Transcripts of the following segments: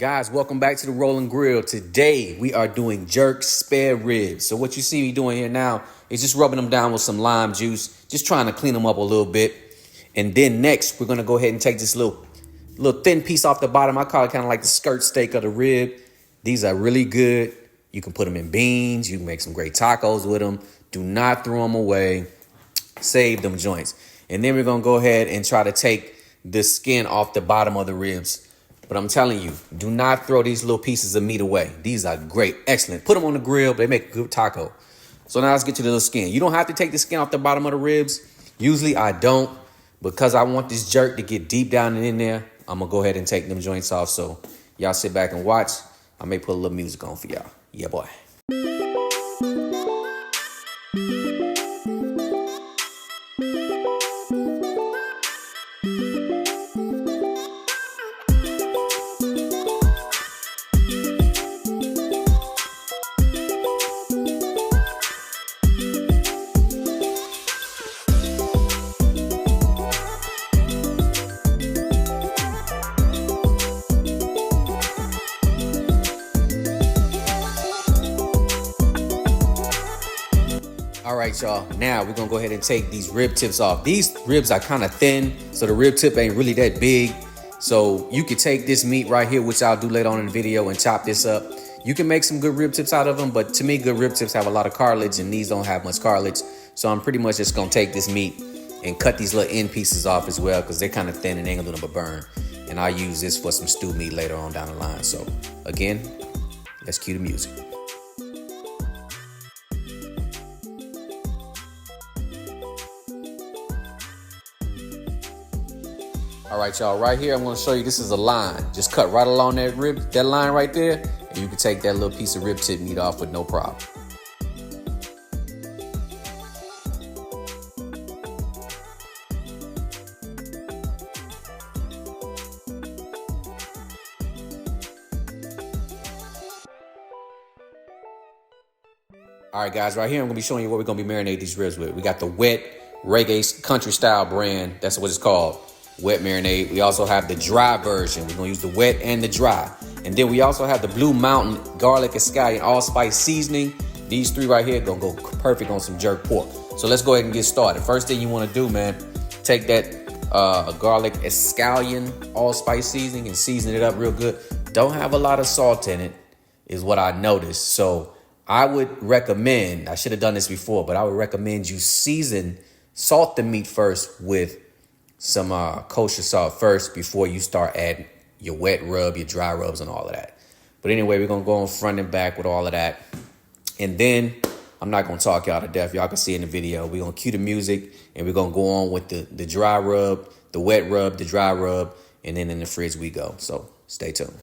Guys, welcome back to the Rolling Grill. Today we are doing jerk spare ribs. So what you see me doing here now is just rubbing them down with some lime juice, just trying to clean them up a little bit. And then next we're gonna go ahead and take this little thin piece off the bottom. I call it kind of like the skirt steak of the rib. These are really good. You can put them in beans. You can make some great tacos with them. Do not throw them away. Save them joints. And then we're gonna go ahead and try to take the skin off the bottom of the ribs. But I'm telling you, do not throw these little pieces of meat away. These are great, excellent. Put them on the grill. They make a good taco. So now let's get to the little skin. You don't have to take the skin off the bottom of the ribs. Usually I don't, because I want this jerk to get deep down and in there. I'm gonna go ahead and take them joints off. So y'all sit back and watch. I may put a little music on for y'all. Yeah, boy. All right, y'all. Now we're gonna go ahead and take these rib tips off. These ribs are kind of thin, so the rib tip ain't really that big. So you can take this meat right here, which I'll do later on in the video, and chop this up. You can make some good rib tips out of them, but to me, good rib tips have a lot of cartilage, and these don't have much cartilage. So I'm pretty much just gonna take this meat and cut these little end pieces off as well, because they're kind of thin and they ain't gonna do them but burn. And I'll use this for some stew meat later on down the line. So again, let's cue the music. All right, y'all, right here, I'm gonna show you, this is a line. Just cut right along that rib, that line right there, and you can take that little piece of rib tip meat off with no problem. All right, guys, right here, I'm gonna be showing you what we're gonna be marinating these ribs with. We got the wet reggae country style brand. That's what it's called. Wet marinade. We also have the dry version. We're gonna use the wet and the dry. And then we also have the Blue Mountain garlic scallion allspice seasoning. These three right here gonna go perfect on some jerk pork. So let's go ahead and get started. First thing you wanna do, man, take that garlic scallion allspice seasoning and season it up real good. Don't have a lot of salt in it, is what I noticed. So I would recommend, I should have done this before, but I would recommend you salt the meat first with some kosher salt first before you start adding your wet rub, your dry rubs, and all of that. But anyway, we're gonna go on front and back with all of that. And then I'm not gonna talk y'all to death. Y'all can see in the video. We're gonna cue the music and we're gonna go on with the dry rub, the wet rub, the dry rub, and then in the fridge we go. So stay tuned.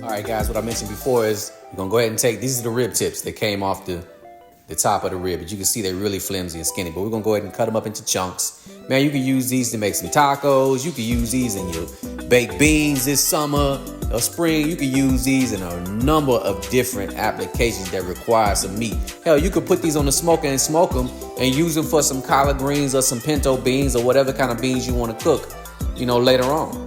All right, guys, what I mentioned before is we're gonna go ahead and take, these are the rib tips that came off the top of the rib. But you can see they're really flimsy and skinny, but we're gonna go ahead and cut them up into chunks. Man, you can use these to make some tacos. You can use these in your baked beans this summer. A spring, you can use these in a number of different applications that require some meat. Hell, you could put these on the smoker and smoke them and use them for some collard greens or some pinto beans or whatever kind of beans you want to cook, later on.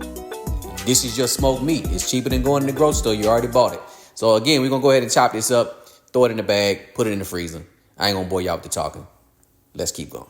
This is your smoked meat. It's cheaper than going to the grocery store. You already bought it. So again, we're going to go ahead and chop this up, throw it in the bag, put it in the freezer. I ain't going to bore y'all with the talking. Let's keep going.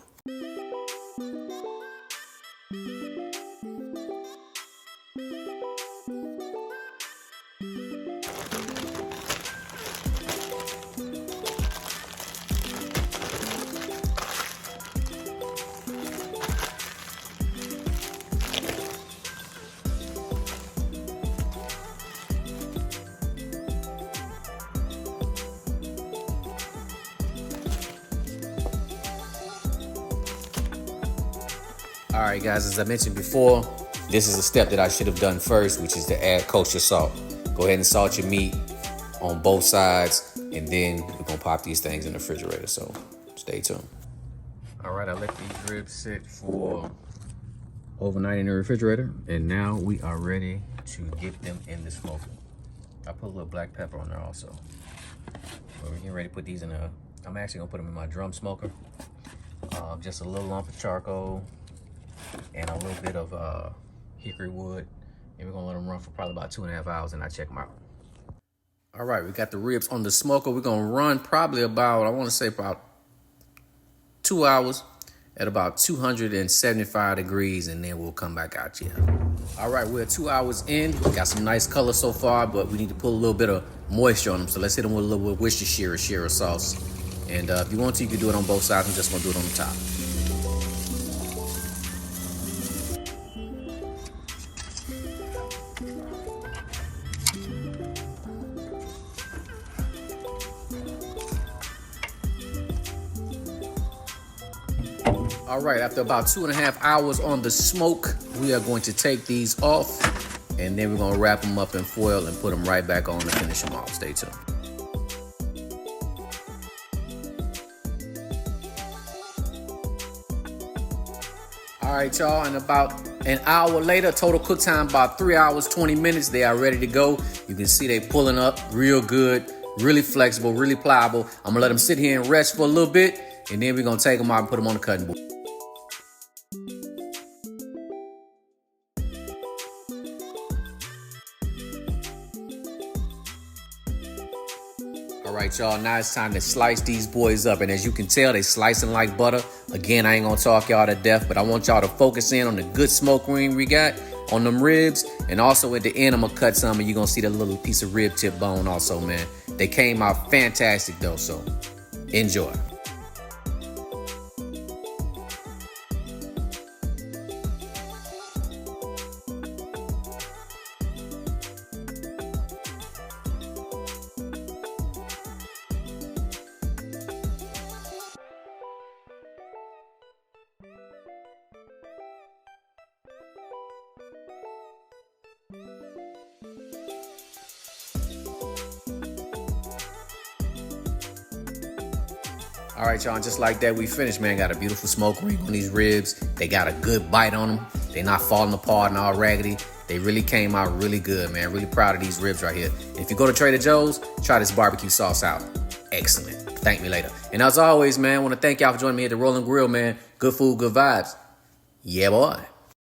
All right, guys, as I mentioned before, this is a step that I should have done first, which is to add kosher salt. Go ahead and salt your meat on both sides, and then we're going to pop these things in the refrigerator, so stay tuned. All right, I let these ribs sit for overnight in the refrigerator, and now we are ready to get them in the smoker. I put a little black pepper on there also. We're getting ready to put these in I'm actually going to put them in my drum smoker. Just a little lump of charcoal and a little bit of hickory wood, and we're gonna let them run for probably about 2.5 hours, and I check them out. All right, we got the ribs on the smoker. We're gonna run probably about, I want to say about 2 hours at about 275 degrees, and then we'll come back out here. All right, we're 2 hours in. We got some nice color so far, but we need to put a little bit of moisture on them, so let's hit them with a little bit of Worcestershire sauce. And if you want to, you can do it on both sides. I'm just gonna do it on the top. All right, after about 2.5 hours on the smoke, we are going to take these off, and then we're going to wrap them up in foil and put them right back on to finish them off. Stay tuned. All right, y'all, and about an hour later, total cook time about 3 hours, 20 minutes. They are ready to go. You can see they pulling up real good, really flexible, really pliable. I'm gonna let them sit here and rest for a little bit, and then we're gonna take them out and put them on the cutting board. All right, y'all, now it's time to slice these boys up. And as you can tell, they slicing like butter. Again, I ain't gonna talk y'all to death, but I want y'all to focus in on the good smoke ring we got on them ribs. And also at the end, I'm gonna cut some, and you're gonna see the little piece of rib tip bone also, man. They came out fantastic though, so enjoy. All right, y'all, just like that, we finished, man. Got a beautiful smoke ring on these ribs. They got a good bite on them. They not falling apart and all raggedy. They really came out really good, man. Really proud of these ribs right here. And if you go to Trader Joe's, try this barbecue sauce out. Excellent. Thank me later. And as always, man, I want to thank y'all for joining me at the Rolling Grill, man. Good food, good vibes. Yeah, boy.